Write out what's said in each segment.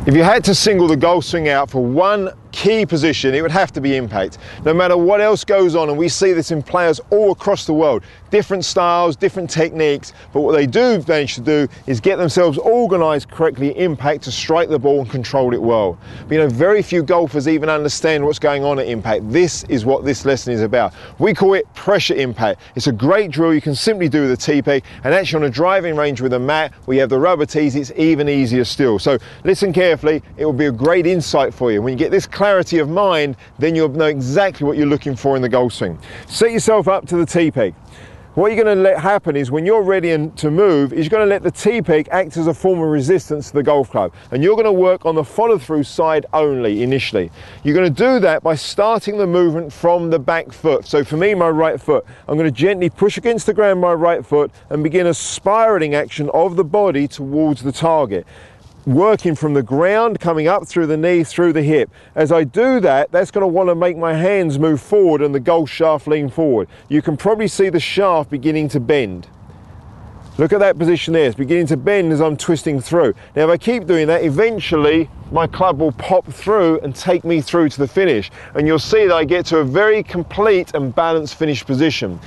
If you had to single the golf swing out for one key position, it would have to be impact. No matter what else goes on, and we see this in players all across the world, different styles, different techniques, but what they do manage to do is get themselves organised correctly in impact to strike the ball and control it well. But you know, very few golfers even understand what's going on at impact. This is what this lesson is about. We call it pressure impact. It's a great drill you can simply do with a tee peg, and actually on a driving range with a mat where you have the rubber tees, it's even easier still. So listen carefully, it will be a great insight for you. When you get this clarity of mind, then you'll know exactly what you're looking for in the golf swing. Set yourself up to the tee peg. What you're going to let happen is when you're ready to move, is you're going to let the tee peg act as a form of resistance to the golf club. And you're going to work on the follow through side only initially. You're going to do that by starting the movement from the back foot. So for me, my right foot, I'm going to gently push against the ground my right foot and begin a spiraling action of the body towards the target. Working from the ground, coming up through the knee, through the hip. As I do that, that's going to want to make my hands move forward and the golf shaft lean forward. You can probably see the shaft beginning to bend. Look at that position there, it's beginning to bend as I'm twisting through. Now if I keep doing that, eventually my club will pop through and take me through to the finish. And you'll see that I get to a very complete and balanced finish position.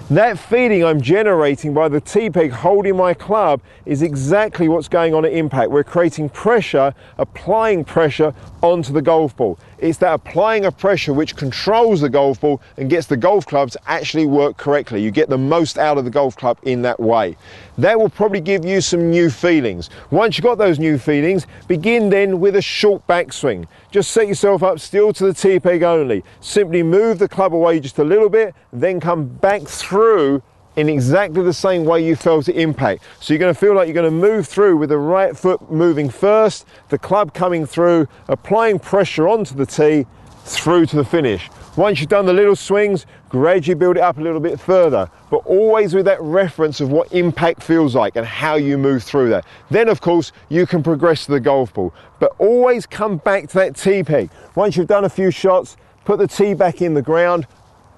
That feeling I'm generating by the tee peg holding my club is exactly what's going on at impact. We're creating pressure, applying pressure onto the golf ball. It's that applying of pressure which controls the golf ball and gets the golf club to actually work correctly. You get the most out of the golf club in that way. That will probably give you some new feelings. Once you've got those new feelings, begin then with a short backswing. Just set yourself up still to the tee peg only. Simply move the club away just a little bit, then come back through in exactly the same way you felt at impact. So you're going to feel like you're going to move through with the right foot moving first, the club coming through, applying pressure onto the tee, through to the finish. Once you've done the little swings, gradually build it up a little bit further, but always with that reference of what impact feels like and how you move through that. Then of course you can progress to the golf ball, but always come back to that tee peg. Once you've done a few shots, put the tee back in the ground.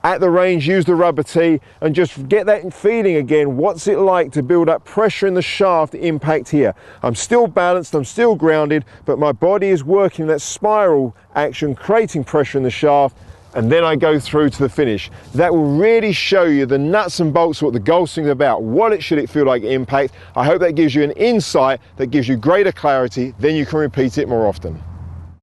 At the range, use the rubber tee and just get that feeling again. What's it like to build up pressure in the shaft impact here? I'm still balanced, I'm still grounded, but my body is working that spiral action, creating pressure in the shaft, and then I go through to the finish. That will really show you the nuts and bolts of what the golf swing is about. What should it feel like at impact? I hope that gives you an insight that gives you greater clarity, then you can repeat it more often.